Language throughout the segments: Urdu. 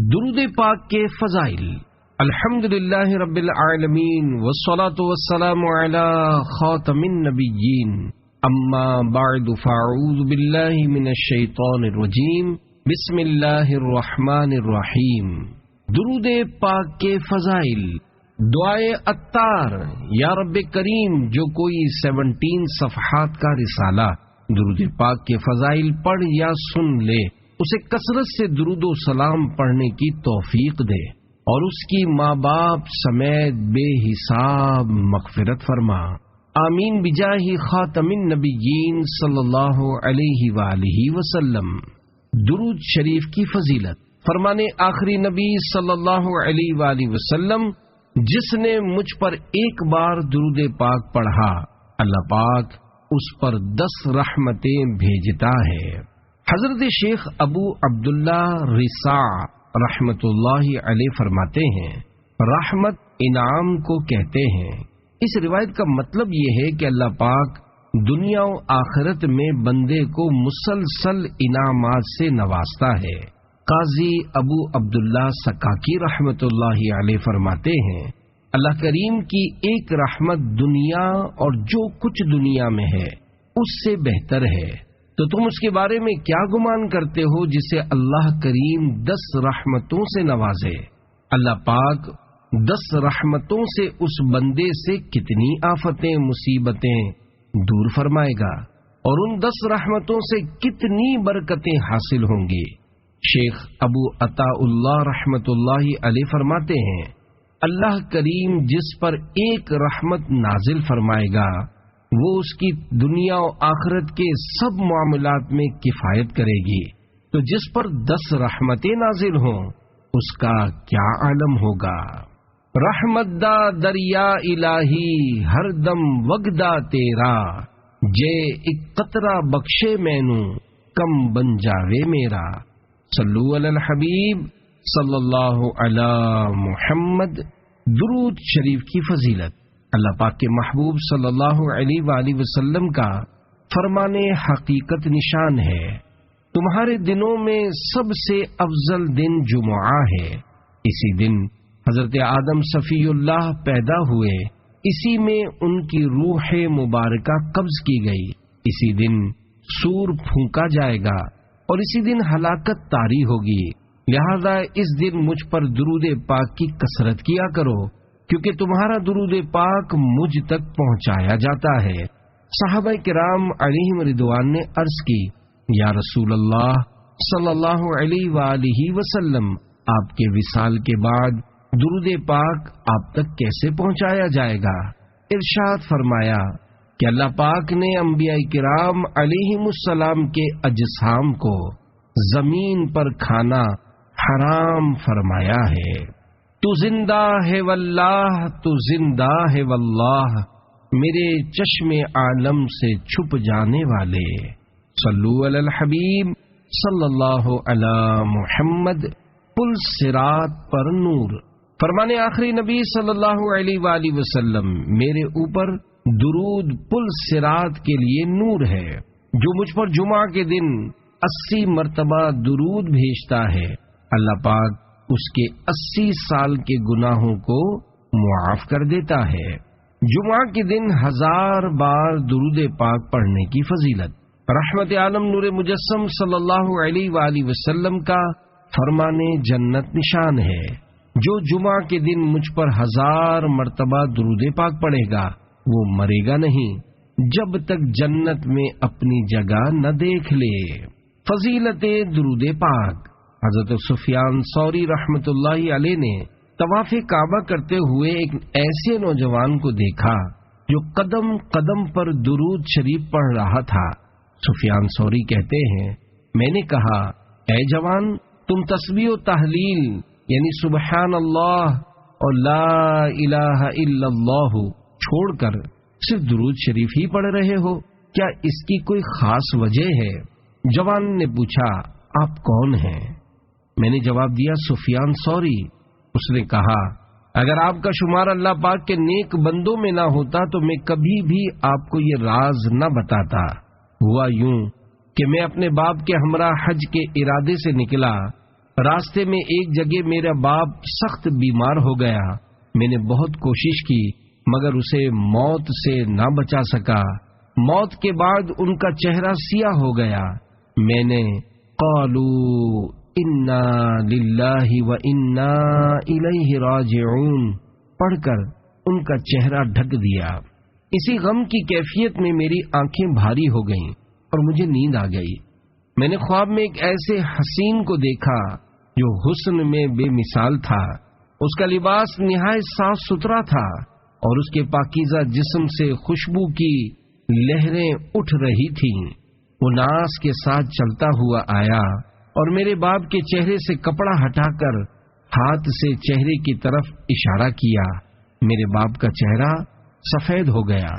درود پاک کے فضائل۔ الحمدللہ رب العالمین والصلاة والسلام علی خاتم النبیین، اما بعد فاعوذ باللہ من الشیطان الرجیم، بسم اللہ الرحمن الرحیم۔ درود پاک کے فضائل۔ دعائے عطار، یا رب کریم جو کوئی 17 صفحات کا رسالہ درود پاک کے فضائل پڑھ یا سن لے، اسے کثرت سے درود و سلام پڑھنے کی توفیق دے اور اس کی ماں باپ سمیت بے حساب مغفرت فرما، آمین بجاہ خاتم النبیین صلی اللہ علیہ وآلہ وسلم۔ درود شریف کی فضیلت۔ فرمانے آخری نبی صلی اللہ علیہ وآلہ وسلم، جس نے مجھ پر ایک بار درود پاک پڑھا، اللہ پاک اس پر 10 رحمتیں بھیجتا ہے۔ حضرت شیخ ابو عبداللہ رساع رحمت اللہ علیہ فرماتے ہیں، رحمت انعام کو کہتے ہیں۔ اس روایت کا مطلب یہ ہے کہ اللہ پاک دنیا و آخرت میں بندے کو مسلسل انعامات سے نوازتا ہے۔ قاضی ابو عبداللہ سکاکی رحمت اللہ علیہ فرماتے ہیں، اللہ کریم کی ایک رحمت دنیا اور جو کچھ دنیا میں ہے اس سے بہتر ہے، تو تم اس کے بارے میں کیا گمان کرتے ہو جسے اللہ کریم 10 رحمتوں سے نوازے؟ اللہ پاک 10 رحمتوں سے اس بندے سے کتنی آفتیں مصیبتیں دور فرمائے گا اور ان 10 رحمتوں سے کتنی برکتیں حاصل ہوں گی۔ شیخ ابو عطا اللہ رحمت اللہ علیہ فرماتے ہیں، اللہ کریم جس پر ایک رحمت نازل فرمائے گا وہ اس کی دنیا و آخرت کے سب معاملات میں کفایت کرے گی، تو جس پر 10 رحمتیں نازل ہوں اس کا کیا عالم ہوگا۔ رحمت دا دریا الہی ہر دم وگدا تیرا، جے ایک قطرہ بخشے مینوں کم بن جاوے میرا۔ صلو علی الحبیب صلی اللہ علی محمد۔ درود شریف کی فضیلت۔ اللہ پاک کے محبوب صلی اللہ علیہ وآلہ وسلم کا فرمان حقیقت نشان ہے، تمہارے دنوں میں سب سے افضل دن جمعہ ہے۔ اسی دن حضرت آدم صفی اللہ پیدا ہوئے، اسی میں ان کی روح مبارکہ قبض کی گئی، اسی دن سور پھونکا جائے گا اور اسی دن ہلاکت طاری ہوگی، لہذا اس دن مجھ پر درود پاک کی کثرت کیا کرو، کیونکہ تمہارا درود پاک مجھ تک پہنچایا جاتا ہے۔ صحابہ کرام علیہم رضوان نے عرض کی، یا رسول اللہ صلی اللہ علیہ وآلہ وسلم، آپ کے وصال کے بعد درود پاک آپ تک کیسے پہنچایا جائے گا؟ ارشاد فرمایا کہ اللہ پاک نے انبیاء کرام علیہم السلام کے اجسام کو زمین پر کھانا حرام فرمایا ہے۔ تو زندہ ہے واللہ، تو زندہ ہے واللہ، میرے چشم عالم سے چھپ جانے والے۔ صلو علی الحبیب صلی اللہ علی محمد۔ پل صراط پر نور۔ فرمانے آخری نبی صلی اللہ علیہ وآلہ وسلم، میرے اوپر درود پل صراط کے لیے نور ہے، جو مجھ پر جمعہ کے دن 80 مرتبہ درود بھیجتا ہے، اللہ پاک اس کے 80 سال کے گناہوں کو معاف کر دیتا ہے۔ جمعہ کے دن 1000 بار درود پاک پڑھنے کی فضیلت۔ رحمت عالم نور مجسم صلی اللہ علیہ وآلہ وسلم کا فرمان جنت نشان ہے، جو جمعہ کے دن مجھ پر 1000 مرتبہ درود پاک پڑھے گا وہ مرے گا نہیں جب تک جنت میں اپنی جگہ نہ دیکھ لے۔ فضیلت درود پاک۔ حضرت سفیان ثوری رحمت اللہ علیہ نے طواف کعبہ کرتے ہوئے ایک ایسے نوجوان کو دیکھا جو قدم قدم پر درود شریف پڑھ رہا تھا۔ سفیان ثوری کہتے ہیں، میں نے کہا، اے جوان، تم تسبیح و تحلیل یعنی سبحان اللہ اور لا الہ الا اللہ چھوڑ کر صرف درود شریف ہی پڑھ رہے ہو، کیا اس کی کوئی خاص وجہ ہے؟ جوان نے پوچھا، آپ کون ہیں؟ میں نے جواب دیا، سفیان ثوری۔ اس نے کہا، اگر آپ کا شمار اللہ پاک کے نیک بندوں میں نہ ہوتا تو میں کبھی بھی آپ کو یہ راز نہ بتاتا۔ ہوا یوں کہ میں اپنے باپ کے ہمراہ حج کے ارادے سے نکلا، راستے میں ایک جگہ میرا باپ سخت بیمار ہو گیا. میں نے بہت کوشش کی مگر اسے موت سے نہ بچا سکا. موت کے بعد ان کا چہرہ سیاہ ہو گیا. میں نے قالوا انا للہ و انا الیہ راجعون پڑھ کر ان کا چہرہ ڈھک دیا. اسی غم کی کیفیت میں میری آنکھیں بھاری ہو گئیں اور مجھے نیند آ گئی. میں نے خواب میں ایک ایسے حسین کو دیکھا جو حسن میں بے مثال تھا. اس کا لباس نہایت صاف ستھرا تھا اور اس کے پاکیزہ جسم سے خوشبو کی لہریں اٹھ رہی تھیں. وہ ناز کے ساتھ چلتا ہوا آیا اور میرے باپ کے چہرے سے کپڑا ہٹا کر ہاتھ سے چہرے کی طرف اشارہ کیا. میرے باپ کا چہرہ سفید ہو گیا.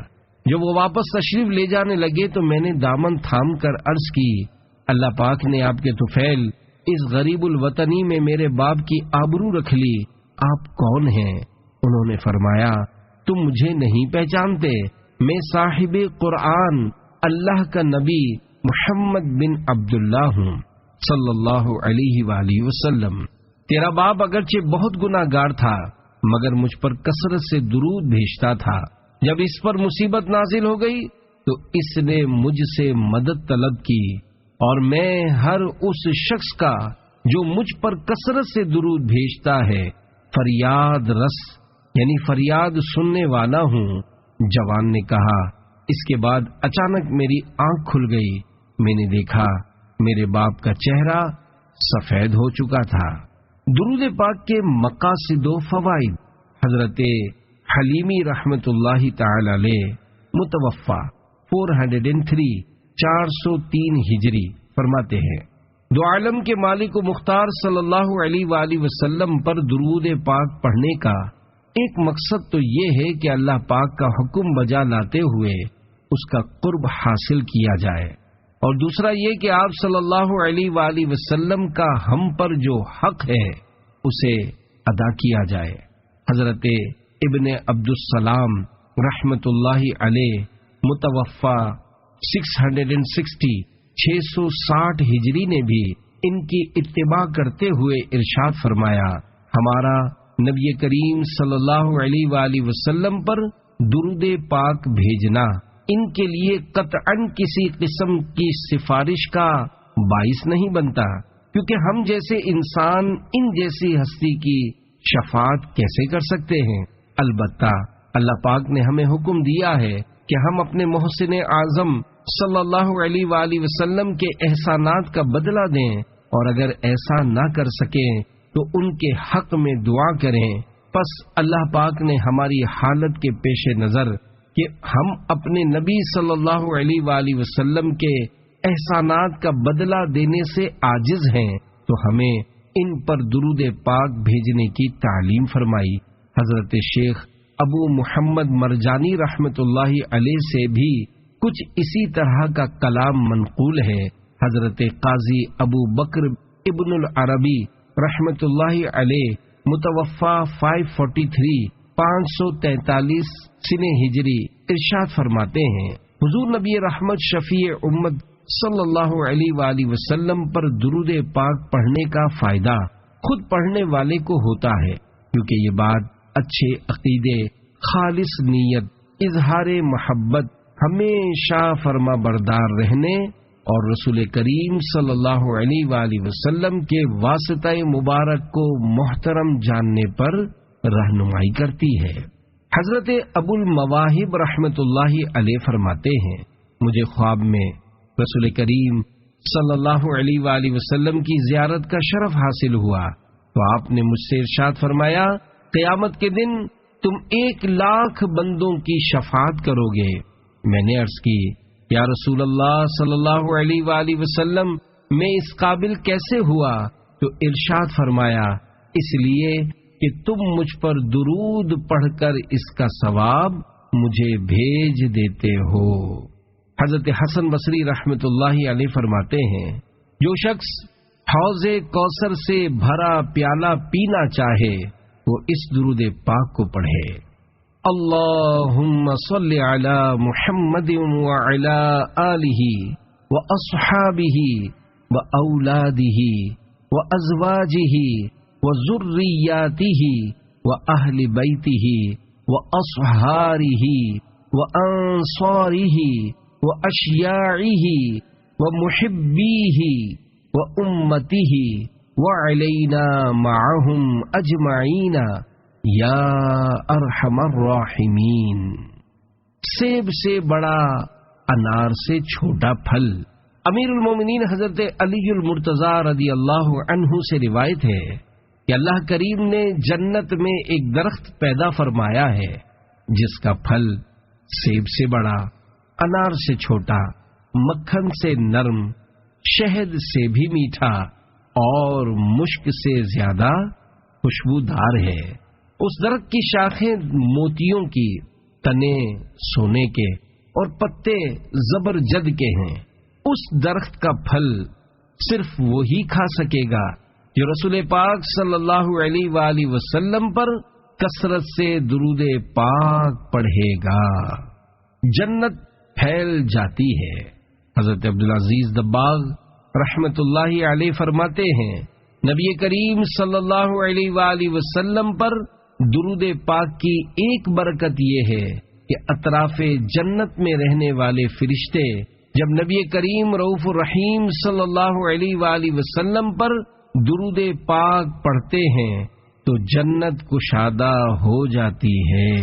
جب وہ واپس تشریف لے جانے لگے تو میں نے دامن تھام کر عرض کی اللہ پاک نے آپ کے طفیل اس غریب الوطنی میں میرے باپ کی آبرو رکھ لی. آپ کون ہیں؟ انہوں نے فرمایا تم مجھے نہیں پہچانتے. میں صاحب قرآن اللہ کا نبی محمد بن عبداللہ ہوں صلی اللہ علیہ وآلہ وسلم. تیرا باپ اگرچہ بہت گناہگار تھا مگر مجھ پر کثرت سے درود بھیجتا تھا. جب اس پر مصیبت نازل ہو گئی تو اس نے مجھ سے مدد طلب کی اور میں ہر اس شخص کا جو مجھ پر کثرت سے درود بھیجتا ہے فریاد رس یعنی فریاد سننے والا ہوں. جوان نے کہا. اس کے بعد اچانک میری آنکھ کھل گئی. میں نے دیکھا میرے باپ کا چہرہ سفید ہو چکا تھا. درود پاک کے مقاصد و فوائد. حضرت حلیمی رحمت اللہ تعالی علیہ متوفا 403 403 ہجری فرماتے ہیں دو عالم کے مالک و مختار صلی اللہ علیہ وآلہ وسلم پر درود پاک پڑھنے کا ایک مقصد تو یہ ہے کہ اللہ پاک کا حکم بجا لاتے ہوئے اس کا قرب حاصل کیا جائے، اور دوسرا یہ کہ آپ صلی اللہ علیہ وآلہ وسلم کا ہم پر جو حق ہے اسے ادا کیا جائے۔ حضرت ابن عبدالسلام رحمت اللہ علیہ متوفا 660 ہجری نے بھی ان کی اتباع کرتے ہوئے ارشاد فرمایا، ہمارا نبی کریم صلی اللہ علیہ وآلہ وسلم پر درود پاک بھیجنا ان کے لیے قطعاً کسی قسم کی سفارش کا باعث نہیں بنتا، کیونکہ ہم جیسے انسان ان جیسی ہستی کی شفاعت کیسے کر سکتے ہیں؟ البتہ اللہ پاک نے ہمیں حکم دیا ہے کہ ہم اپنے محسن اعظم صلی اللہ علیہ وآلہ وسلم کے احسانات کا بدلہ دیں، اور اگر ایسا نہ کر سکیں تو ان کے حق میں دعا کریں۔ پس اللہ پاک نے ہماری حالت کے پیش نظر کہ ہم اپنے نبی صلی اللہ علیہ وآلہ وسلم کے احسانات کا بدلہ دینے سے عاجز ہیں، تو ہمیں ان پر درود پاک بھیجنے کی تعلیم فرمائی۔ حضرت شیخ ابو محمد مرجانی رحمت اللہ علیہ سے بھی کچھ اسی طرح کا کلام منقول ہے۔ حضرت قاضی ابو بکر ابن العربی رحمت اللہ علیہ متوفا 543 سنہ ہجری ارشاد فرماتے ہیں، حضور نبی رحمت شفیع امت صلی اللہ علیہ وآلہ وسلم پر درود پاک پڑھنے کا فائدہ خود پڑھنے والے کو ہوتا ہے، کیونکہ یہ بات اچھے عقیدے، خالص نیت، اظہار محبت، ہمیشہ فرما بردار رہنے اور رسول کریم صلی اللہ علیہ وآلہ وسلم کے واسطہ مبارک کو محترم جاننے پر رہنمائی کرتی ہے۔ حضرت ابو المواہب رحمت اللہ علیہ فرماتے ہیں، مجھے خواب میں رسول کریم صلی اللہ علیہ وآلہ وسلم کی زیارت کا شرف حاصل ہوا، تو آپ نے مجھ سے ارشاد فرمایا، قیامت کے دن تم 1,00,000 بندوں کی شفاعت کرو گے۔ میں نے عرض کی، یا رسول اللہ صلی اللہ علیہ وآلہ وسلم، میں اس قابل کیسے ہوا؟ تو ارشاد فرمایا، اس لیے کہ تم مجھ پر درود پڑھ کر اس کا ثواب مجھے بھیج دیتے ہو۔ حضرت حسن بصری رحمت اللہ علیہ فرماتے ہیں، جو شخص حوض کوثر سے بھرا پیالہ پینا چاہے وہ اس درود پاک کو پڑھے، اللہم صل علی محمد وعلی آلہ واصحابہ واولادہ وأزواجه وذرياته وأهل بيته وأصهاره وأنصاره وأشياعه ومحبيه وأمته وعلينا معهم أجمعين یا ارحم الراحمین۔ سیب سے بڑا، انار سے چھوٹا پھل۔ امیر المومنین حضرت علی المرتضیٰ رضی اللہ عنہ سے روایت ہے کہ اللہ کریم نے جنت میں ایک درخت پیدا فرمایا ہے جس کا پھل سیب سے بڑا، انار سے چھوٹا، مکھن سے نرم، شہد سے بھی میٹھا اور مشک سے زیادہ خوشبودار ہے۔ اس درخت کی شاخیں موتیوں کی، تنے سونے کے اور پتے زبرجد کے ہیں۔ اس درخت کا پھل صرف وہی کھا سکے گا جو رسول پاک صلی اللہ علیہ وآلہ وسلم پر کثرت سے درود پاک پڑھے گا۔ جنت پھیل جاتی ہے۔ حضرت عبدالعزیز دباغ رحمت اللہ علیہ فرماتے ہیں، نبی کریم صلی اللہ علیہ وآلہ وسلم پر درود پاک کی ایک برکت یہ ہے کہ اطراف جنت میں رہنے والے فرشتے جب نبی کریم رؤوف الرحیم صلی اللہ علیہ وآلہ وسلم پر درود پاک پڑھتے ہیں تو جنت کشادہ ہو جاتی ہے۔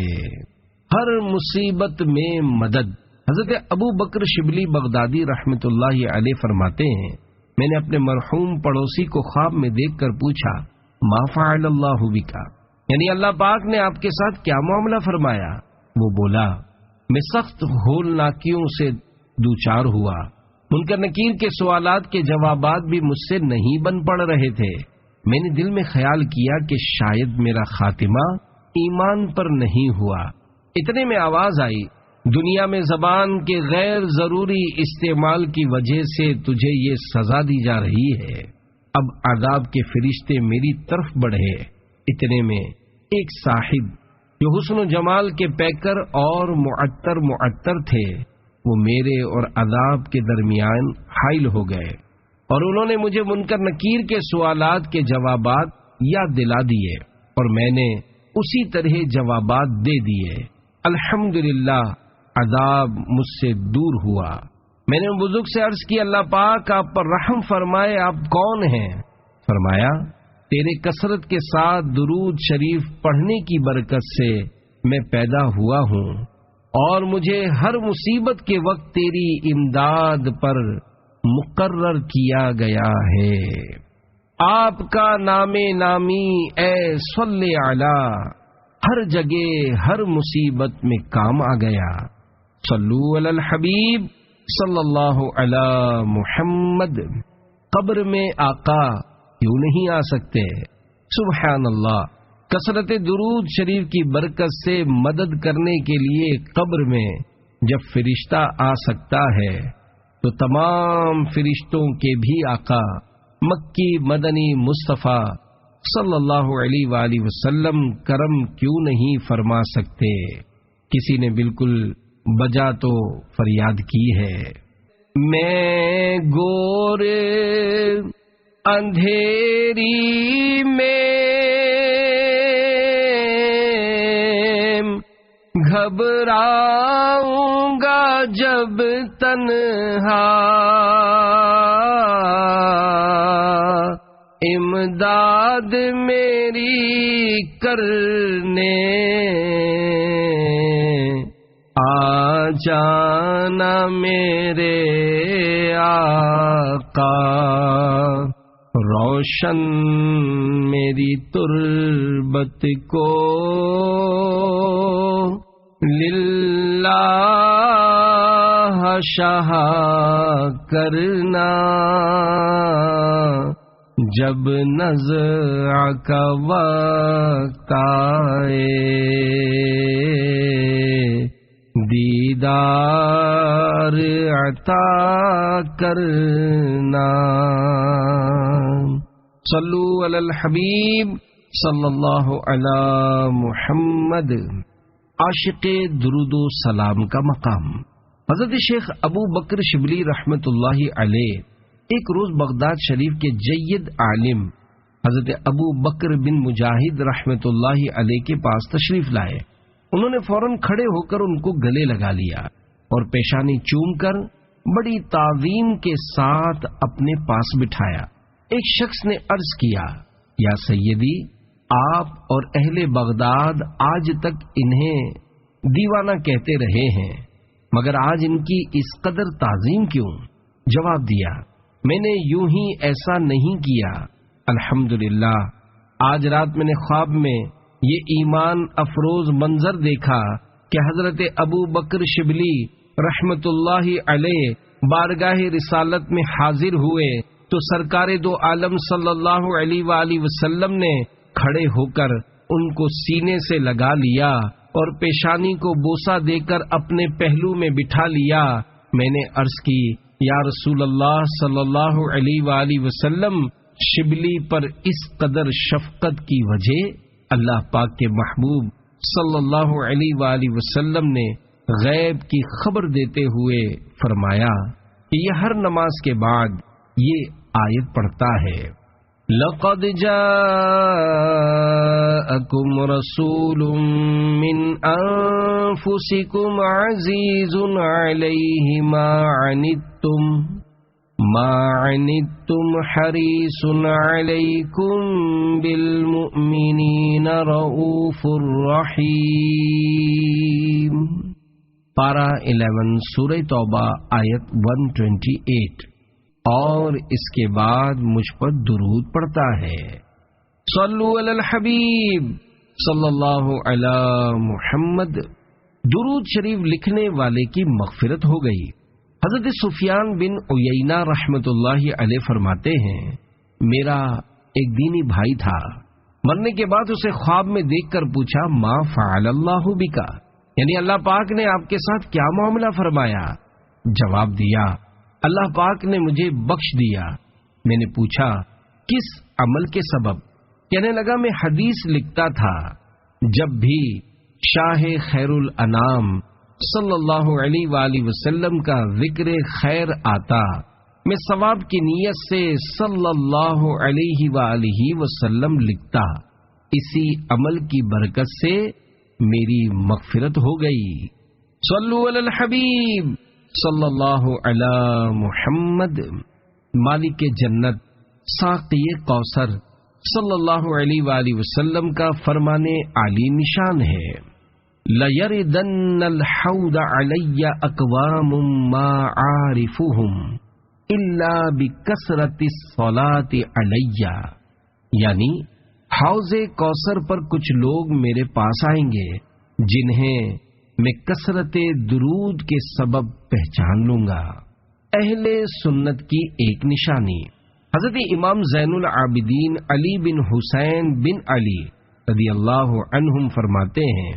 ہر مصیبت میں مدد۔ حضرت ابو بکر شبلی بغدادی رحمت اللہ علیہ فرماتے ہیں، میں نے اپنے مرحوم پڑوسی کو خواب میں دیکھ کر پوچھا، ما فعل اللہ بکا، یعنی اللہ پاک نے آپ کے ساتھ کیا معاملہ فرمایا؟ وہ بولا، میں سخت ہولناکیوں سے دوچار ہوا، منکر نکیر کے سوالات کے جوابات بھی مجھ سے نہیں بن پڑ رہے تھے۔ میں نے دل میں خیال کیا کہ شاید میرا خاتمہ ایمان پر نہیں ہوا۔ اتنے میں آواز آئی، دنیا میں زبان کے غیر ضروری استعمال کی وجہ سے تجھے یہ سزا دی جا رہی ہے۔ اب عذاب کے فرشتے میری طرف بڑھے۔ اتنے میں ایک صاحب جو حسن و جمال کے پیکر اور معطر تھے، وہ میرے اور عذاب کے درمیان حائل ہو گئے اور انہوں نے مجھے منکر نکیر کے سوالات کے جوابات یاد دلا دیے اور میں نے اسی طرح جوابات دے دیے۔ الحمدللہ عذاب مجھ سے دور ہوا۔ میں نے بزرگ سے عرض کی، اللہ پاک آپ پر رحم فرمائے، آپ کون ہیں؟ فرمایا، تیرے کثرت کے ساتھ درود شریف پڑھنے کی برکت سے میں پیدا ہوا ہوں اور مجھے ہر مصیبت کے وقت تیری امداد پر مقرر کیا گیا ہے۔ آپ کا نام نامی اے صلی علی ہر جگہ ہر مصیبت میں کام آ گیا۔ صلو علی الحبیب صلی اللہ علی محمد۔ قبر میں آقا کیوں نہیں آ سکتے؟ سبحان اللہ۔ کثرت درود شریف کی برکت سے مدد کرنے کے لیے قبر میں جب فرشتہ آ سکتا ہے تو تمام فرشتوں کے بھی آقا مکی مدنی مصطفیٰ صلی اللہ علیہ وآلہ وسلم کرم کیوں نہیں فرما سکتے؟ کسی نے بالکل بجا تو فریاد کی ہے، میں گور اندھیری میں گھبراؤں گا جب تنہا، امداد میری کرنے آ جانا میرے آقا، روشن میری تربت کو للہ شاہ کرنا، جب نزع کا وقت آئے دیدار عطا کرنا۔ صلو علی الحبیب صلی اللہ علی محمد۔ عاشق درود و سلام کا مقام۔ حضرت شیخ ابو بکر شبلی رحمت اللہ علیہ ایک روز بغداد شریف کے جید عالم حضرت ابو بکر بن مجاہد رحمت اللہ علیہ کے پاس تشریف لائے۔ انہوں نے فوراً کھڑے ہو کر ان کو گلے لگا لیا اور پیشانی چوم کر بڑی تعظیم کے ساتھ اپنے پاس بٹھایا۔ ایک شخص نے عرض کیا، یا سیدی، آپ اور اہل بغداد آج تک انہیں دیوانہ کہتے رہے ہیں، مگر آج ان کی اس قدر تعظیم کیوں؟ جواب دیا، میں نے یوں ہی ایسا نہیں کیا، الحمدللہ آج رات میں نے خواب میں یہ ایمان افروز منظر دیکھا کہ حضرت ابو بکر شبلی رحمت اللہ علیہ بارگاہ رسالت میں حاضر ہوئے تو سرکار دو عالم صلی اللہ علیہ وآلہ وسلم نے کھڑے ہو کر ان کو سینے سے لگا لیا اور پیشانی کو بوسہ دے کر اپنے پہلو میں بٹھا لیا۔ میں نے عرض کی، یا رسول اللہ صلی اللہ علیہ وآلہ وسلم، شبلی پر اس قدر شفقت کی وجہ؟ اللہ پاک کے محبوب صلی اللہ علیہ وآلہ وسلم نے غیب کی خبر دیتے ہوئے فرمایا کہ یہ ہر نماز کے بعد یہ آیت پڑھتا ہے، لَقَدْ جَاءَكُمْ رَسُولٌ مِّنْ أَنفُسِكُمْ عَزِيزٌ عَلَيْهِ مَا عَنِتُّمْ حَرِيصٌ عَلَيْكُمْ بِالْمُؤْمِنِينَ رَءُوفٌ رَحِيمٌ۔ پارہ 11 سورہ توبہ آیت 128۔ اور اس کے بعد مجھ پر درود پڑتا ہے، صلو علی الحبیب صلی اللہ علی محمد۔ درود شریف لکھنے والے کی مغفرت ہو گئی۔ حضرت سفیان بن عیینہ رحمت اللہ علیہ فرماتے ہیں، میرا ایک دینی بھائی تھا، مرنے کے بعد اسے خواب میں دیکھ کر پوچھا، ما فعل اللہ بکا، یعنی اللہ پاک نے آپ کے ساتھ کیا معاملہ فرمایا؟ جواب دیا، اللہ پاک نے مجھے بخش دیا۔ میں نے پوچھا، کس عمل کے سبب؟ کہنے لگا، میں حدیث لکھتا تھا، جب بھی شاہ خیر الانام صلی اللہ علیہ وآلہ وسلم کا ذکر خیر آتا، میں ثواب کی نیت سے صلی اللہ علیہ وآلہ وسلم لکھتا، اسی عمل کی برکت سے میری مغفرت ہو گئی۔ صلو علی الحبیب صلی اللہ علی محمد۔ مالک جنت ساقی کوثر صلی اللہ علیہ وآلہ وسلم کا فرمان عالی نشان ہے، لَيَرِدَنَّ الْحَوْضَ عَلَيَّ أَقْوَامٌ مَا عَارِفُهُمْ إِلَّا بِكَثْرَةِ الصَّلَاةِ عَلَيَّ، یعنی حوض کوثر پر کچھ لوگ میرے پاس آئیں گے جنہیں میں کثرت درود کے سبب پہچان لوں گا۔ اہل سنت کی ایک نشانی، حضرت امام زین العابدین علی بن حسین بن علی رضی اللہ عنہم فرماتے ہیں،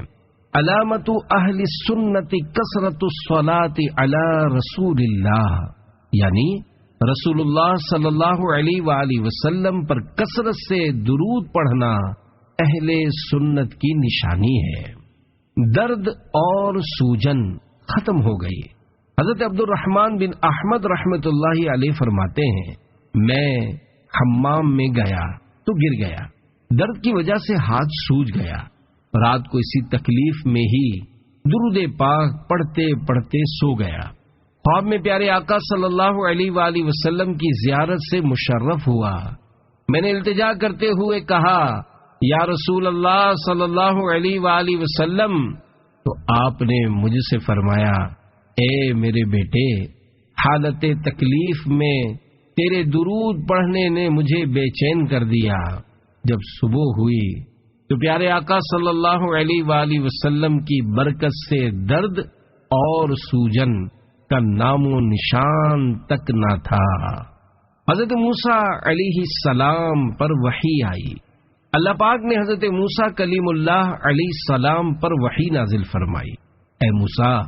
علامت اہل سنت کثرت الصلاۃ علی رسول اللہ، یعنی رسول اللہ صلی اللہ علیہ وآلہ وسلم پر کثرت سے درود پڑھنا اہل سنت کی نشانی ہے۔ درد اور سوجن ختم ہو گئی۔ حضرت عبد الرحمن بن احمد رحمت اللہ علیہ فرماتے ہیں، میں حمام میں گیا تو گر گیا، درد کی وجہ سے ہاتھ سوج گیا، رات کو اسی تکلیف میں ہی درود پاک پڑھتے پڑھتے سو گیا۔ خواب میں پیارے آقا صلی اللہ علیہ وآلہ وسلم کی زیارت سے مشرف ہوا۔ میں نے التجا کرتے ہوئے کہا، یا رسول اللہ صلی اللہ علیہ وآلہ وسلم، تو آپ نے مجھ سے فرمایا، اے میرے بیٹے، حالت تکلیف میں تیرے درود پڑھنے نے مجھے بے چین کر دیا۔ جب صبح ہوئی تو پیارے آقا صلی اللہ علیہ وآلہ وسلم کی برکت سے درد اور سوجن کا نام و نشان تک نہ تھا۔ حضرت موسیٰ علیہ السلام پر وحی آئی۔ اللہ پاک نے حضرت موسیٰ کلیم اللہ علیہ السلام پر وحی نازل فرمائی، اے موسیٰ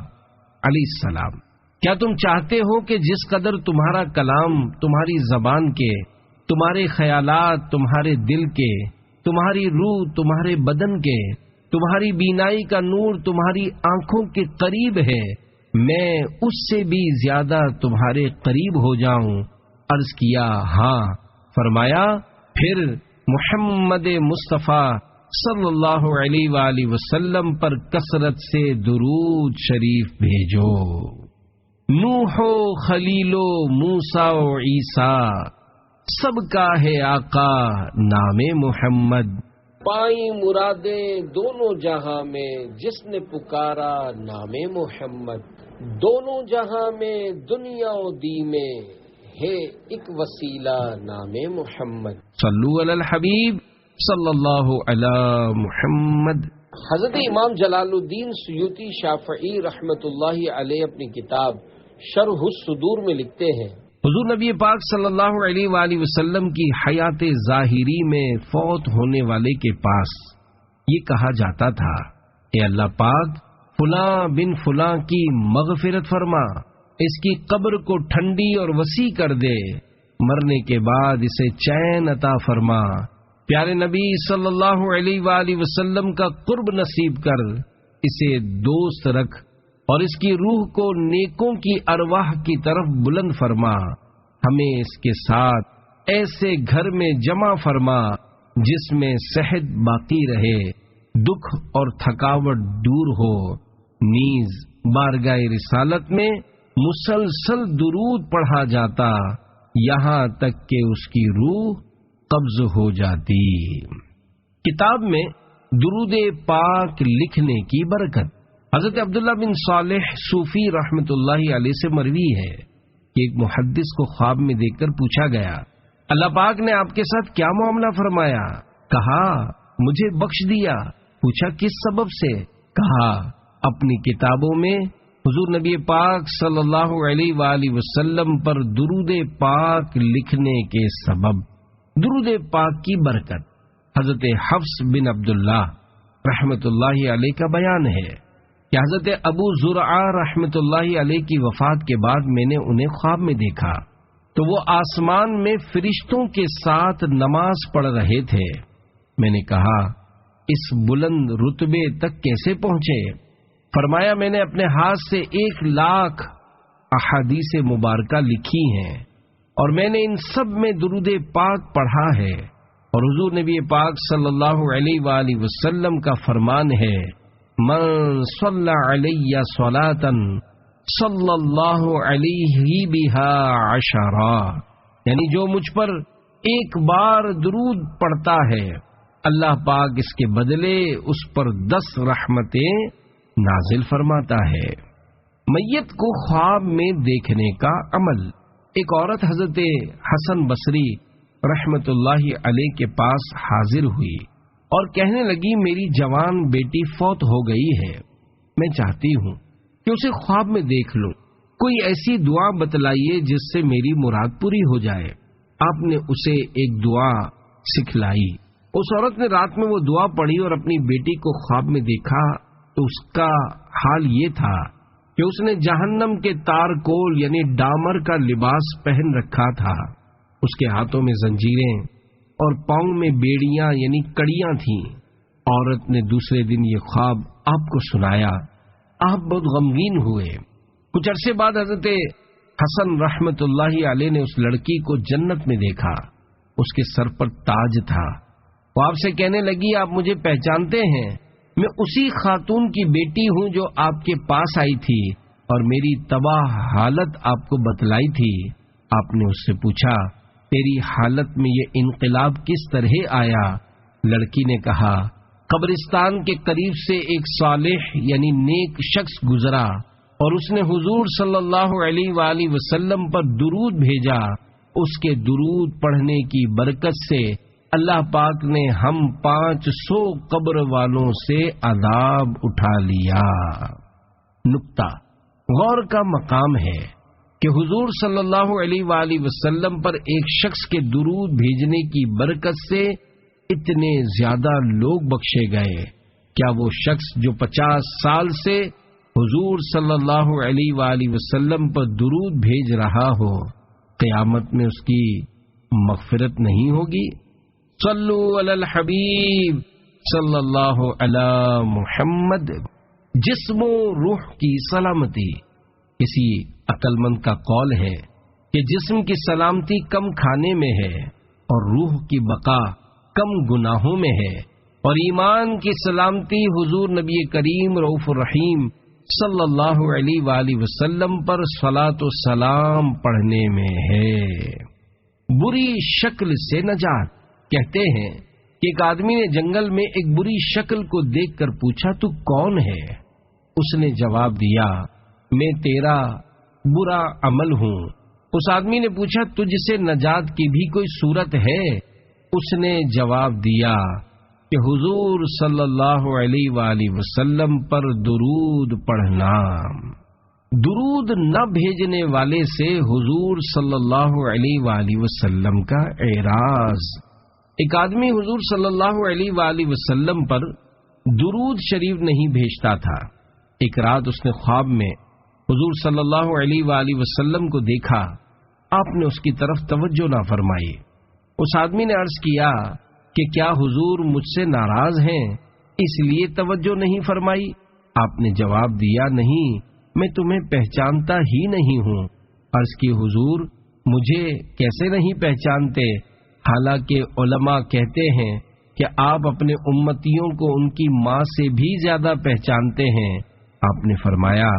علیہ السلام، کیا تم چاہتے ہو کہ جس قدر تمہارا کلام تمہاری زبان کے، تمہارے خیالات تمہارے دل کے، تمہاری روح تمہارے بدن کے، تمہاری بینائی کا نور تمہاری آنکھوں کے قریب ہے، میں اس سے بھی زیادہ تمہارے قریب ہو جاؤں عرض کیا ہاں. فرمایا پھر محمد مصطفیٰ صلی اللہ علیہ وآلہ وسلم پر کثرت سے درود شریف بھیجو. نوح و خلیل و موسیٰ و عیسیٰ سب کا ہے آقا نام محمد. پائی مرادیں دونوں جہاں میں جس نے پکارا نام محمد. دونوں جہاں میں دنیا و دی میں ہے ایک وسیلہ نام محمد. صلو علی الحبیب صلی اللہ علی محمد. حضرت امام جلال الدین سیوطی شافعی رحمۃ اللہ علیہ اپنی کتاب شرح الصدور میں لکھتے ہیں حضور نبی پاک صلی اللہ علیہ وآلہ وسلم کی حیات ظاہری میں فوت ہونے والے کے پاس یہ کہا جاتا تھا اے اللہ پاک فلاں بن فلاں کی مغفرت فرما، اس کی قبر کو ٹھنڈی اور وسیع کر دے، مرنے کے بعد اسے چین عطا فرما، پیارے نبی صلی اللہ علیہ وآلہ وسلم کا قرب نصیب کر، اسے دوست رکھ اور اس کی روح کو نیکوں کی ارواح کی طرف بلند فرما، ہمیں اس کے ساتھ ایسے گھر میں جمع فرما جس میں صحت باقی رہے، دکھ اور تھکاوٹ دور ہو، نیز بارگاہ رسالت میں مسلسل درود پڑھا جاتا یہاں تک کہ اس کی روح قبض ہو جاتی۔ کتاب میں درود پاک لکھنے کی برکت حضرت عبداللہ بن صالح صوفی رحمت اللہ علیہ سے مروی ہے کہ ایک محدث کو خواب میں دیکھ کر پوچھا گیا اللہ پاک نے آپ کے ساتھ کیا معاملہ فرمایا؟ کہا مجھے بخش دیا۔ پوچھا کس سبب سے؟ کہا اپنی کتابوں میں حضور نبی پاک صلی اللہ علیہ وآلہ وسلم پر درود پاک لکھنے کے سبب۔ درود پاک کی برکت حضرت حفص بن عبداللہ رحمت اللہ علیہ کا بیان ہے کہ حضرت ابو زرعہ رحمت اللہ علیہ کی وفات کے بعد میں نے انہیں خواب میں دیکھا تو وہ آسمان میں فرشتوں کے ساتھ نماز پڑھ رہے تھے۔ میں نے کہا اس بلند رتبے تک کیسے پہنچے؟ فرمایا میں نے اپنے ہاتھ سے 1,00,000 احادیث مبارکہ لکھی ہیں اور میں نے ان سب میں درود پاک پڑھا ہے، اور حضور نبی پاک صلی اللہ علیہ وآلہ وسلم کا فرمان ہے من صلی علی صلاۃ صلی اللہ علیہ بها 10، یعنی جو مجھ پر ایک بار درود پڑھتا ہے اللہ پاک اس کے بدلے اس پر 10 رحمتیں نازل فرماتا ہے۔ میت کو خواب میں دیکھنے کا عمل۔ ایک عورت حضرت حسن بصری رحمت اللہ علیہ کے پاس حاضر ہوئی اور کہنے لگی میری جوان بیٹی فوت ہو گئی ہے، میں چاہتی ہوں کہ اسے خواب میں دیکھ لوں، کوئی ایسی دعا بتلائیے جس سے میری مراد پوری ہو جائے۔ آپ نے اسے ایک دعا سکھلائی۔ اس عورت نے رات میں وہ دعا پڑھی اور اپنی بیٹی کو خواب میں دیکھا تو اس کا حال یہ تھا کہ اس نے جہنم کے تارکول یعنی ڈامر کا لباس پہن رکھا تھا، اس کے ہاتھوں میں زنجیریں اور پاؤں میں بیڑیاں یعنی کڑیاں تھیں۔ عورت نے دوسرے دن یہ خواب آپ کو سنایا، آپ بہت غمگین ہوئے۔ کچھ عرصے بعد حضرت حسن رحمت اللہ علیہ نے اس لڑکی کو جنت میں دیکھا، اس کے سر پر تاج تھا۔ وہ آپ سے کہنے لگی آپ مجھے پہچانتے ہیں؟ میں اسی خاتون کی بیٹی ہوں جو آپ کے پاس آئی تھی اور میری تباہ حالت آپ کو بتلائی تھی۔ آپ نے اس سے پوچھا تیری حالت میں یہ انقلاب کس طرح آیا؟ لڑکی نے کہا قبرستان کے قریب سے ایک صالح یعنی نیک شخص گزرا اور اس نے حضور صلی اللہ علیہ وآلہ وسلم پر درود بھیجا، اس کے درود پڑھنے کی برکت سے اللہ پاک نے ہم 500 قبر والوں سے عذاب اٹھا لیا۔ نکتہ غور کا مقام ہے کہ حضور صلی اللہ علیہ وآلہ وسلم پر ایک شخص کے درود بھیجنے کی برکت سے اتنے زیادہ لوگ بخشے گئے۔ کیا وہ شخص جو 50 سال سے حضور صلی اللہ علیہ وآلہ وسلم پر درود بھیج رہا ہو، قیامت میں اس کی مغفرت نہیں ہوگی؟ صلو علی الحبیب صلی اللہ علی محمد۔ جسم و روح کی سلامتی۔ کسی عقل مند کا قول ہے کہ جسم کی سلامتی کم کھانے میں ہے اور روح کی بقا کم گناہوں میں ہے، اور ایمان کی سلامتی حضور نبی کریم رؤوف الرحیم صلی اللہ علیہ وآلہ وسلم پر صلاۃ و سلام پڑھنے میں ہے۔ بری شکل سے نجات۔ کہتے ہیں کہ ایک آدمی نے جنگل میں ایک بری شکل کو دیکھ کر پوچھا، تو کون ہے؟ اس نے جواب دیا، میں تیرا برا عمل ہوں۔ اس آدمی نے پوچھا، تجھ سے نجات کی بھی کوئی صورت ہے؟ اس نے جواب دیا کہ حضور صلی اللہ علیہ وآلہ وسلم پر درود پڑھنا۔ درود نہ بھیجنے والے سے حضور صلی اللہ علیہ وآلہ وسلم کا اعراض۔ ایک آدمی حضور صلی اللہ علیہ وآلہ وسلم پر درود شریف نہیں بھیجتا تھا۔ ایک رات اس نے خواب میں حضور صلی اللہ علیہ وآلہ وسلم کو دیکھا۔ آپ نے اس کی طرف توجہ نہ فرمائی۔ اس آدمی نے عرض کیا کہ کیا حضور مجھ سے ناراض ہیں، اس لیے توجہ نہیں فرمائی؟ آپ نے جواب دیا، نہیں، میں تمہیں پہچانتا ہی نہیں ہوں۔ عرض کی، حضور مجھے کیسے نہیں پہچانتے؟ حالانکہ علماء کہتے ہیں کہ آپ اپنے امتیوں کو ان کی ماں سے بھی زیادہ پہچانتے ہیں۔ آپ نے فرمایا،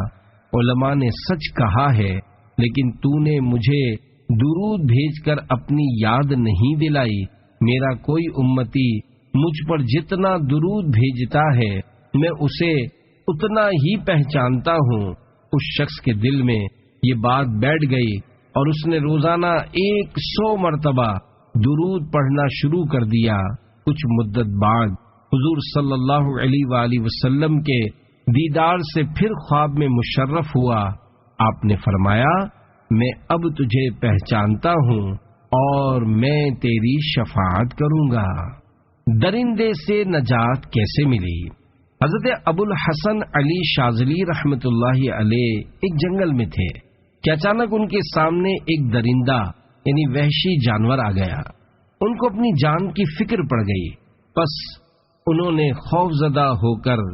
علماء نے سچ کہا ہے، لیکن تو نے مجھے درود بھیج کر اپنی یاد نہیں دلائی۔ میرا کوئی امتی مجھ پر جتنا درود بھیجتا ہے میں اسے اتنا ہی پہچانتا ہوں۔ اس شخص کے دل میں یہ بات بیٹھ گئی اور اس نے روزانہ 100 مرتبہ درود پڑھنا شروع کر دیا۔ کچھ مدت بعد حضور صلی اللہ علیہ وآلہ وسلم کے دیدار سے پھر خواب میں مشرف ہوا۔ آپ نے فرمایا، میں اب تجھے پہچانتا ہوں اور میں تیری شفاعت کروں گا۔ درندے سے نجات کیسے ملی؟ حضرت ابو الحسن علی شاذلی رحمت اللہ علیہ ایک جنگل میں تھے کہ اچانک ان کے سامنے ایک درندہ یعنی وحشی جانور آ گیا۔ ان کو اپنی جان کی فکر پڑ گئی، پس انہوں نے خوف زدہ ہو کر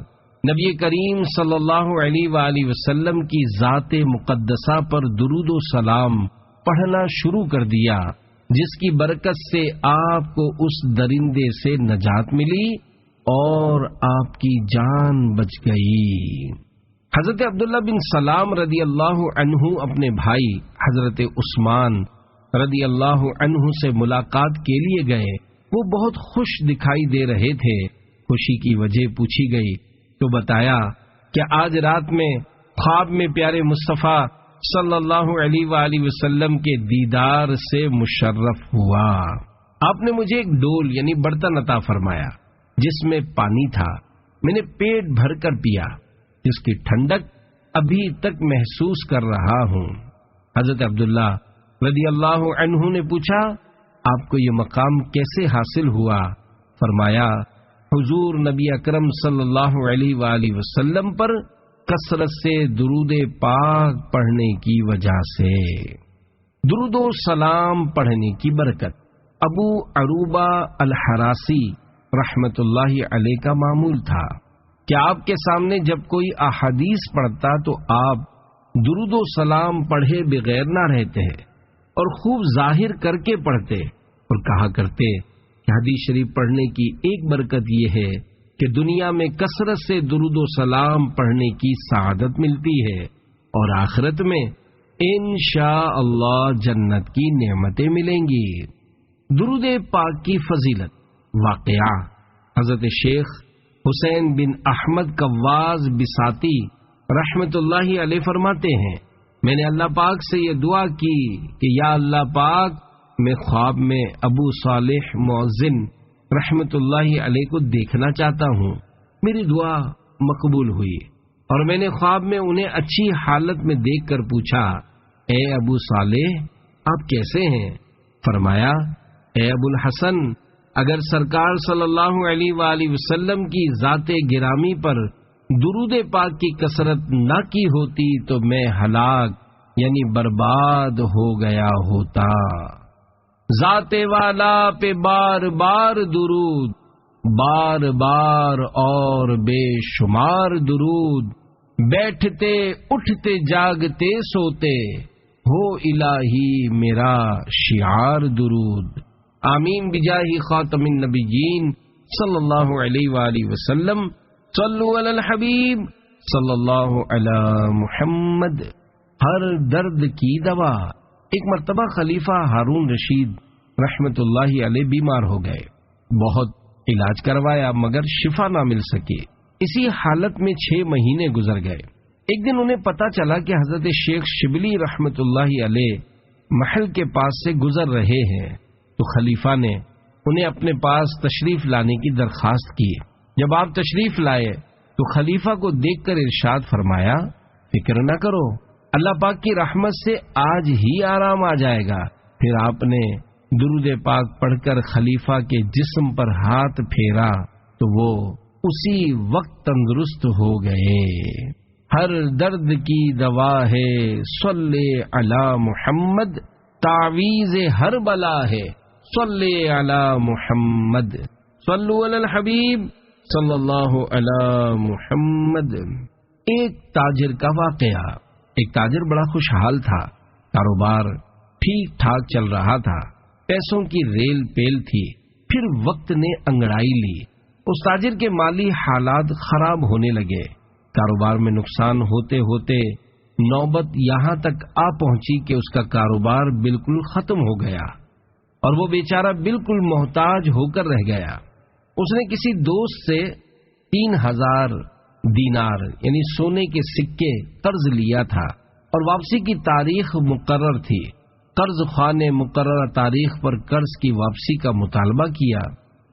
نبی کریم صلی اللہ علیہ وآلہ وسلم کی ذات مقدسہ پر درود و سلام پڑھنا شروع کر دیا، جس کی برکت سے آپ کو اس درندے سے نجات ملی اور آپ کی جان بچ گئی۔ حضرت عبداللہ بن سلام رضی اللہ عنہ اپنے بھائی حضرت عثمان رضی اللہ عنہ سے ملاقات کے لیے گئے۔ وہ بہت خوش دکھائی دے رہے تھے۔ خوشی کی وجہ پوچھی گئی تو بتایا کہ آج رات میں خواب میں پیارے مصطفیٰ صلی اللہ علیہ وآلہ وسلم کے دیدار سے مشرف ہوا۔ آپ نے مجھے ایک ڈول یعنی برتن عطا فرمایا جس میں پانی تھا۔ میں نے پیٹ بھر کر پیا، جس کی ٹھنڈک ابھی تک محسوس کر رہا ہوں۔ حضرت عبداللہ رضی اللہ عنہ نے پوچھا، آپ کو یہ مقام کیسے حاصل ہوا؟ فرمایا، حضور نبی اکرم صلی اللہ علیہ وآلہ وسلم پر کثرت سے درود پاک پڑھنے کی وجہ سے۔ درود و سلام پڑھنے کی برکت۔ ابو عروبہ الحراسی رحمت اللہ علیہ کا معمول تھا کہ آپ کے سامنے جب کوئی احادیث پڑھتا تو آپ درود و سلام پڑھے بغیر نہ رہتے اور خوب ظاہر کر کے پڑھتے اور کہا کرتے کہ حدیث شریف پڑھنے کی ایک برکت یہ ہے کہ دنیا میں کثرت سے درود و سلام پڑھنے کی سعادت ملتی ہے اور آخرت میں انشاءاللہ جنت کی نعمتیں ملیں گی۔ درود پاک کی فضیلت۔ واقعہ، حضرت شیخ حسین بن احمد قواز بساتی رحمت اللہ علیہ فرماتے ہیں، میں نے اللہ پاک سے یہ دعا کی کہ یا اللہ پاک، میں خواب میں ابو صالح مؤذن رحمت اللہ علیہ کو دیکھنا چاہتا ہوں۔ میری دعا مقبول ہوئی اور میں نے خواب میں انہیں اچھی حالت میں دیکھ کر پوچھا، اے ابو صالح، آپ کیسے ہیں؟ فرمایا، اے ابو الحسن، اگر سرکار صلی اللہ علیہ وآلہ وسلم کی ذات گرامی پر درود پاک کی کثرت نہ کی ہوتی تو میں ہلاک یعنی برباد ہو گیا ہوتا۔ ذات والا پہ بار بار درود، بار بار اور بے شمار درود، بیٹھتے اٹھتے جاگتے سوتے ہو الہی میرا شعار درود۔ آمین بجاہ خاتم النبیین صلی اللہ علیہ وآلہ وسلم۔ صلو علی الحبیب صلی اللہ علی محمد۔ ہر درد کی دوا۔ ایک مرتبہ خلیفہ ہارون رشید رحمت اللہ علیہ بیمار ہو گئے، بہت علاج کروایا مگر شفا نہ مل سکی۔ اسی حالت میں 6 مہینے گزر گئے۔ ایک دن انہیں پتا چلا کہ حضرت شیخ شبلی رحمت اللہ علیہ محل کے پاس سے گزر رہے ہیں، تو خلیفہ نے انہیں اپنے پاس تشریف لانے کی درخواست کی۔ جب آپ تشریف لائے تو خلیفہ کو دیکھ کر ارشاد فرمایا، فکر نہ کرو، اللہ پاک کی رحمت سے آج ہی آرام آ جائے گا۔ پھر آپ نے درود پاک پڑھ کر خلیفہ کے جسم پر ہاتھ پھیرا تو وہ اسی وقت تندرست ہو گئے۔ ہر درد کی دوا ہے صلی علی محمد، تعویذ ہر بلا ہے صلی علی محمد۔ صلو علی الحبیب صلی اللہ علی محمد۔ ایک تاجر کا واقعہ۔ ایک تاجر بڑا خوشحال تھا، کاروبار ٹھیک ٹھاک چل رہا تھا، پیسوں کی ریل پیل تھی۔ پھر وقت نے انگڑائی لی، اس تاجر کے مالی حالات خراب ہونے لگے۔ کاروبار میں نقصان ہوتے ہوتے نوبت یہاں تک آ پہنچی کہ اس کا کاروبار بالکل ختم ہو گیا اور وہ بیچارہ بالکل محتاج ہو کر رہ گیا۔ اس نے کسی دوست سے 3000 دینار یعنی سونے کے سکے قرض لیا تھا اور واپسی کی تاریخ مقرر تھی۔ قرض خواہ نے مقررہ تاریخ پر قرض کی واپسی کا مطالبہ کیا۔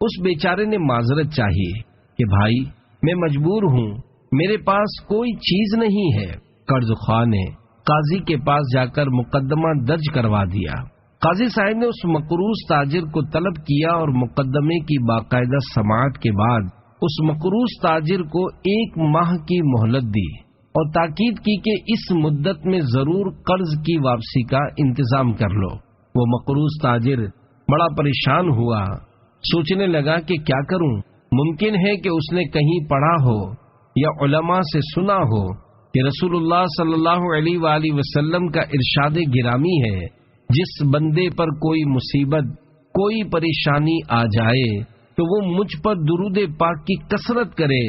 اس بیچارے نے معذرت چاہی کہ بھائی میں مجبور ہوں، میرے پاس کوئی چیز نہیں ہے۔ قرض خواہ نے قاضی کے پاس جا کر مقدمہ درج کروا دیا۔ قاضی صاحب نے اس مقروض تاجر کو طلب کیا اور مقدمے کی باقاعدہ سماعت کے بعد اس مقروض تاجر کو 1 ماہ کی مہلت دی اور تاکید کی کہ اس مدت میں ضرور قرض کی واپسی کا انتظام کر لو۔ وہ مقروض تاجر بڑا پریشان ہوا، سوچنے لگا کہ کیا کروں۔ ممکن ہے کہ اس نے کہیں پڑھا ہو یا علماء سے سنا ہو کہ رسول اللہ صلی اللہ علیہ وآلہ وسلم کا ارشاد گرامی ہے، جس بندے پر کوئی مصیبت کوئی پریشانی آ جائے تو وہ مجھ پر درود پاک کی کثرت کرے،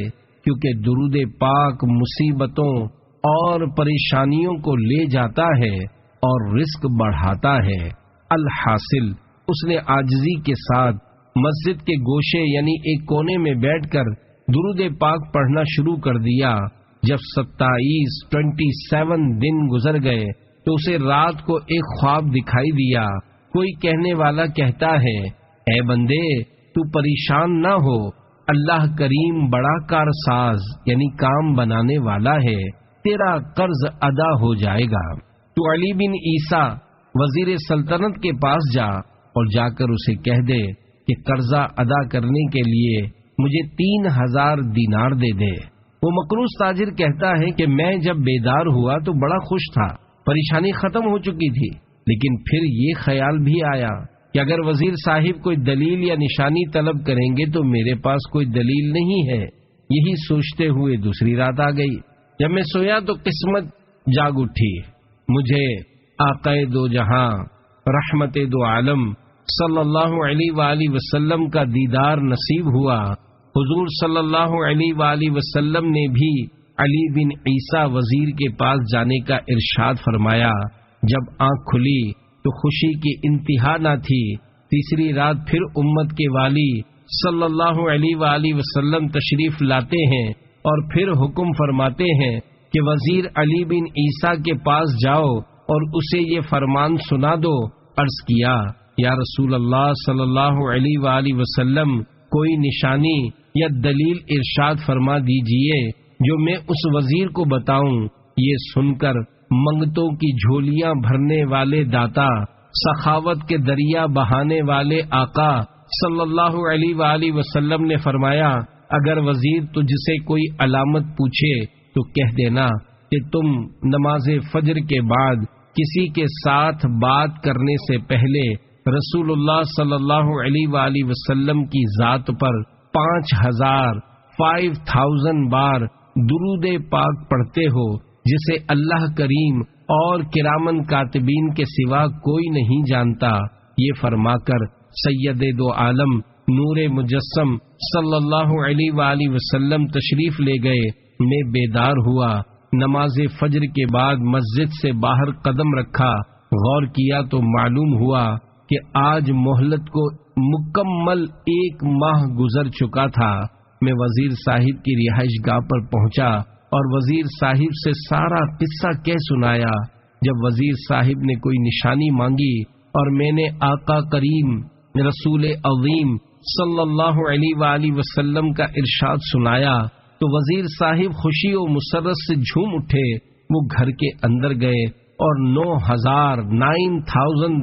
کیونکہ درود پاک مصیبتوں اور پریشانیوں کو لے جاتا ہے اور رزق بڑھاتا ہے۔ الحاصل اس نے عاجزی کے ساتھ مسجد کے گوشے یعنی ایک کونے میں بیٹھ کر درود پاک پڑھنا شروع کر دیا۔ جب 27 دن گزر گئے تو اسے رات کو ایک خواب دکھائی دیا۔ کوئی کہنے والا کہتا ہے، اے بندے تو پریشان نہ ہو، اللہ کریم بڑا کارساز یعنی کام بنانے والا ہے، تیرا قرض ادا ہو جائے گا۔ تو علی بن عیسیٰ وزیر سلطنت کے پاس جا اور جا کر اسے کہہ دے کہ قرضہ ادا کرنے کے لیے مجھے 3000 دینار دے دے۔ وہ مقروض تاجر کہتا ہے کہ میں جب بیدار ہوا تو بڑا خوش تھا، پریشانی ختم ہو چکی تھی، لیکن پھر یہ خیال بھی آیا کہ اگر وزیر صاحب کوئی دلیل یا نشانی طلب کریں گے تو میرے پاس کوئی دلیل نہیں ہے۔ یہی سوچتے ہوئے دوسری رات آ گئی۔ جب میں سویا تو قسمت جاگ اٹھی، مجھے آقائے دو جہاں رحمت دو عالم صلی اللہ علیہ وآلہ وسلم کا دیدار نصیب ہوا۔ حضور صلی اللہ علیہ وآلہ وسلم نے بھی علی بن عیسیٰ وزیر کے پاس جانے کا ارشاد فرمایا۔ جب آنکھ کھلی تو خوشی کی انتہا نہ تھی۔ تیسری رات پھر امت کے والی صلی اللہ علیہ وآلہ وسلم تشریف لاتے ہیں اور پھر حکم فرماتے ہیں کہ وزیر علی بن عیسیٰ کے پاس جاؤ اور اسے یہ فرمان سنا دو۔ عرض کیا، یا رسول اللہ صلی اللہ علیہ وآلہ وسلم، کوئی نشانی یا دلیل ارشاد فرما دیجئے جو میں اس وزیر کو بتاؤں۔ یہ سن کر منگتوں کی جھولیاں بھرنے والے داتا، سخاوت کے دریا بہانے والے آقا صلی اللہ علیہ وآلہ وسلم نے فرمایا، اگر وزیر تجھ سے کوئی علامت پوچھے تو کہہ دینا کہ تم نماز فجر کے بعد کسی کے ساتھ بات کرنے سے پہلے رسول اللہ صلی اللہ علیہ وآلہ وسلم کی ذات پر 5000 بار درود پاک پڑھتے ہو، جسے اللہ کریم اور کرامن کاتبین کے سوا کوئی نہیں جانتا، یہ فرما کر سید دو عالم نور مجسم صلی اللہ علیہ وآلہ وسلم تشریف لے گئے۔ میں بیدار ہوا، نماز فجر کے بعد مسجد سے باہر قدم رکھا، غور کیا تو معلوم ہوا کہ آج مہلت کو مکمل 1 ماہ گزر چکا تھا۔ میں وزیر صاحب کی رہائش گاہ پر پہنچا اور وزیر صاحب سے سارا قصہ کہہ سنایا۔ جب وزیر صاحب نے کوئی نشانی مانگی اور میں نے آقا کریم رسول عظیم صلی اللہ علیہ وآلہ وسلم کا ارشاد سنایا تو وزیر صاحب خوشی و مسرت سے جھوم اٹھے۔ وہ گھر کے اندر گئے اور 9,000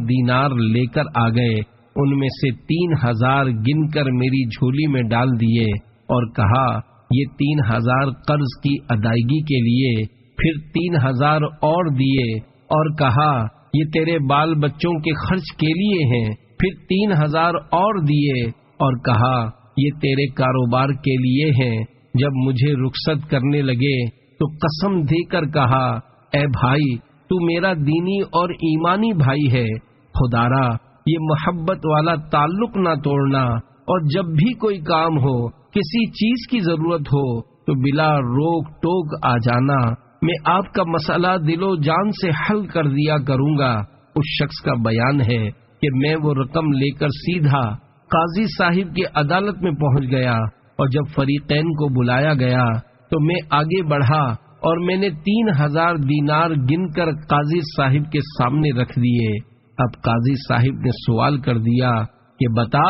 دینار لے کر آ گئے۔ ان میں سے 3,000 گن کر میری جھولی میں ڈال دیے اور کہا یہ 3,000 قرض کی ادائیگی کے لیے، پھر 3,000 اور دیے اور کہا یہ تیرے بال بچوں کے خرچ کے لیے ہیں، پھر 3,000 اور دیے اور کہا یہ تیرے کاروبار کے لیے ہیں۔ جب مجھے رخصت کرنے لگے تو قسم دے کر کہا اے بھائی تو میرا دینی اور ایمانی بھائی ہے، خدارا یہ محبت والا تعلق نہ توڑنا، اور جب بھی کوئی کام ہو، کسی چیز کی ضرورت ہو تو بلا روک ٹوک آ جانا، میں آپ کا مسئلہ دل و جان سے حل کر دیا کروں گا۔ اس شخص کا بیان ہے کہ میں وہ رقم لے کر سیدھا قاضی صاحب کی عدالت میں پہنچ گیا، اور جب فریقین کو بلایا گیا تو میں آگے بڑھا اور میں نے 3,000 دینار گن کر قاضی صاحب کے سامنے رکھ دیے۔ اب قاضی صاحب نے سوال کر دیا کہ بتا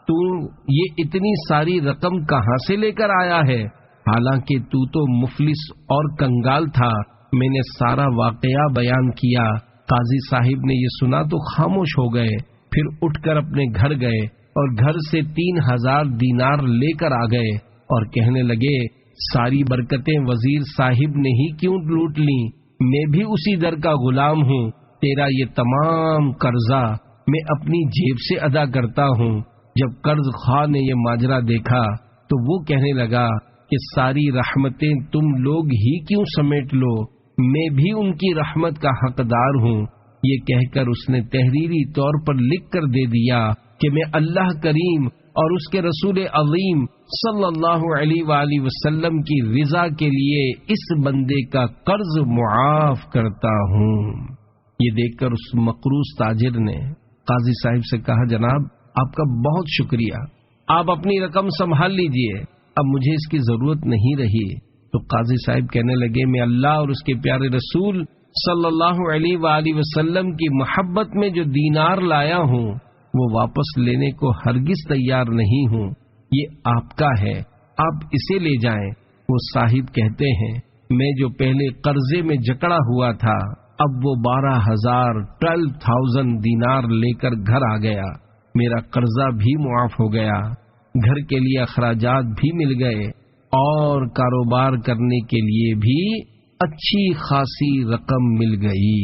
تو یہ اتنی ساری رقم کہاں سے لے کر آیا ہے، حالانکہ تو مفلس اور کنگال تھا۔ میں نے سارا واقعہ بیان کیا۔ قاضی صاحب نے یہ سنا تو خاموش ہو گئے، پھر اٹھ کر اپنے گھر گئے اور گھر سے 3,000 دینار لے کر آ گئے اور کہنے لگے ساری برکتیں وزیر صاحب نے ہی کیوں لوٹ لیں، میں بھی اسی در کا غلام ہوں، تیرا یہ تمام قرضہ میں اپنی جیب سے ادا کرتا ہوں۔ جب قرض خواہ نے یہ ماجرا دیکھا تو وہ کہنے لگا کہ ساری رحمتیں تم لوگ ہی کیوں سمیٹ لو، میں بھی ان کی رحمت کا حقدار ہوں۔ یہ کہہ کر اس نے تحریری طور پر لکھ کر دے دیا کہ میں اللہ کریم اور اس کے رسول عظیم صلی اللہ علیہ وآلہ وسلم کی رضا کے لیے اس بندے کا قرض معاف کرتا ہوں۔ یہ دیکھ کر اس مقروض تاجر نے قاضی صاحب سے کہا جناب آپ کا بہت شکریہ، آپ اپنی رقم سنبھال لیجئے، اب مجھے اس کی ضرورت نہیں رہی۔ تو قاضی صاحب کہنے لگے میں اللہ اور اس کے پیارے رسول صلی اللہ علیہ وآلہ وسلم کی محبت میں جو دینار لایا ہوں وہ واپس لینے کو ہرگز تیار نہیں ہوں، یہ آپ کا ہے، آپ اسے لے جائیں۔ وہ صاحب کہتے ہیں میں جو پہلے قرضے میں جکڑا ہوا تھا اب وہ 12,000 دینار لے کر گھر آ گیا، میرا قرضہ بھی معاف ہو گیا، گھر کے لیے اخراجات بھی مل گئے اور کاروبار کرنے کے لیے بھی اچھی خاصی رقم مل گئی۔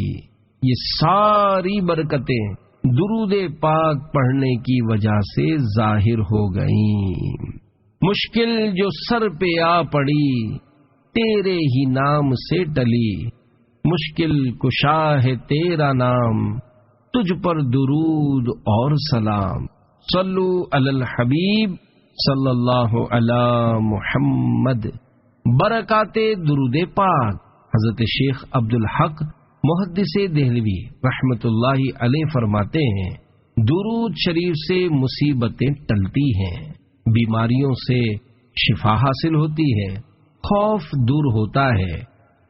یہ ساری برکتیں درود پاک پڑھنے کی وجہ سے ظاہر ہو گئیں۔ مشکل جو سر پہ آ پڑی تیرے ہی نام سے ٹلی، مشکل کشا ہے تیرا نام، تجھ پر درود اور سلام، صلو علی الحبیب صلی اللہ علی محمد۔ برکات درود پاک۔ حضرت شیخ عبدالحق محدث دہلوی رحمت اللہ علیہ فرماتے ہیں درود شریف سے مصیبتیں ٹلتی ہیں، بیماریوں سے شفا حاصل ہوتی ہے، خوف دور ہوتا ہے،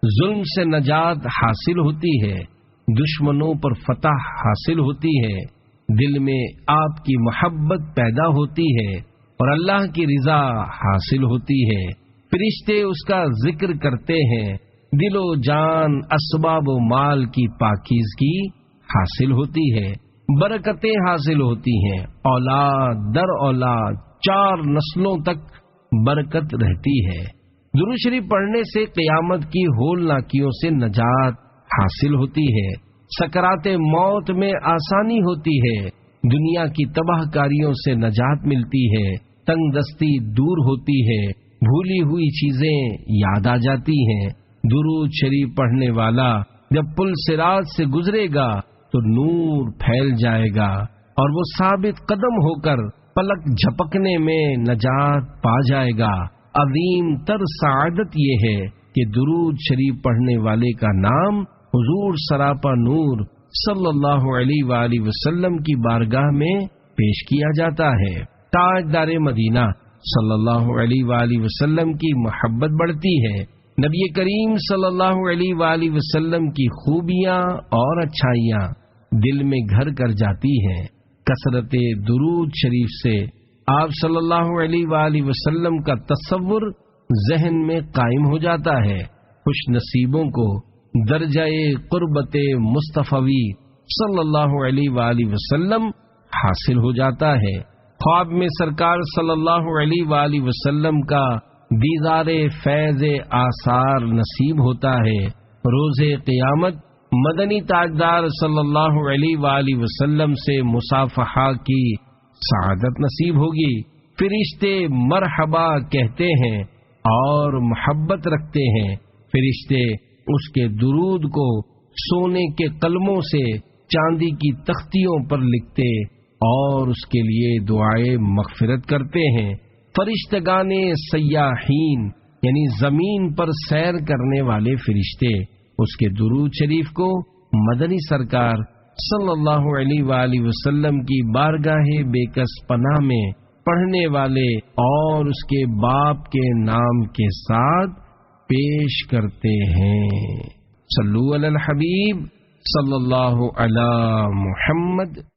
ظلم سے نجات حاصل ہوتی ہے، دشمنوں پر فتح حاصل ہوتی ہے، دل میں آپ کی محبت پیدا ہوتی ہے اور اللہ کی رضا حاصل ہوتی ہے، فرشتے اس کا ذکر کرتے ہیں، دل و جان اسباب و مال کی پاکیزگی حاصل ہوتی ہے، برکتیں حاصل ہوتی ہیں، اولاد در اولاد 4 نسلوں تک برکت رہتی ہے۔ درود شریف پڑھنے سے قیامت کی ہول ناکیوں سے نجات حاصل ہوتی ہے، سکرات موت میں آسانی ہوتی ہے، دنیا کی تباہ کاریوں سے نجات ملتی ہے، تنگ دستی دور ہوتی ہے، بھولی ہوئی چیزیں یاد آ جاتی ہیں۔ درود شریف پڑھنے والا جب پل صراط سے گزرے گا تو نور پھیل جائے گا اور وہ ثابت قدم ہو کر پلک جھپکنے میں نجات پا جائے گا۔ عظیم تر سعادت یہ ہے کہ درود شریف پڑھنے والے کا نام حضور سراپا نور صلی اللہ علیہ وآلہ وسلم کی بارگاہ میں پیش کیا جاتا ہے۔ تاجدار مدینہ صلی اللہ علیہ وآلہ وسلم کی محبت بڑھتی ہے۔ نبی کریم صلی اللہ علیہ وآلہ وسلم کی خوبیاں اور اچھائیاں دل میں گھر کر جاتی ہیں۔ کثرت درود شریف سے آپ صلی اللہ علیہ وآلہ وسلم کا تصور ذہن میں قائم ہو جاتا ہے۔ خوش نصیبوں کو درجہ قربت مصطفی صلی اللہ علیہ وآلہ وسلم حاصل ہو جاتا ہے۔ خواب میں سرکار صلی اللہ علیہ وآلہ وسلم کا دیدار فیض آثار نصیب ہوتا ہے۔ روز قیامت مدنی تاجدار صلی اللہ علیہ وآلہ وسلم سے مصافحہ کی سعادت نصیب ہوگی۔ فرشتے مرحبا کہتے ہیں اور محبت رکھتے ہیں۔ فرشتے اس کے درود کو سونے کے قلموں سے چاندی کی تختیوں پر لکھتے اور اس کے لیے دعائیں مغفرت کرتے ہیں۔ فرشتگان سیاحین یعنی زمین پر سیر کرنے والے فرشتے اس کے درود شریف کو مدنی سرکار صلی اللہ علیہ وآلہ وسلم کی بارگاہ بے کس پناہ میں پڑھنے والے اور اس کے باپ کے نام کے ساتھ پیش کرتے ہیں۔ صلو علی الحبیب صلی اللہ علی محمد۔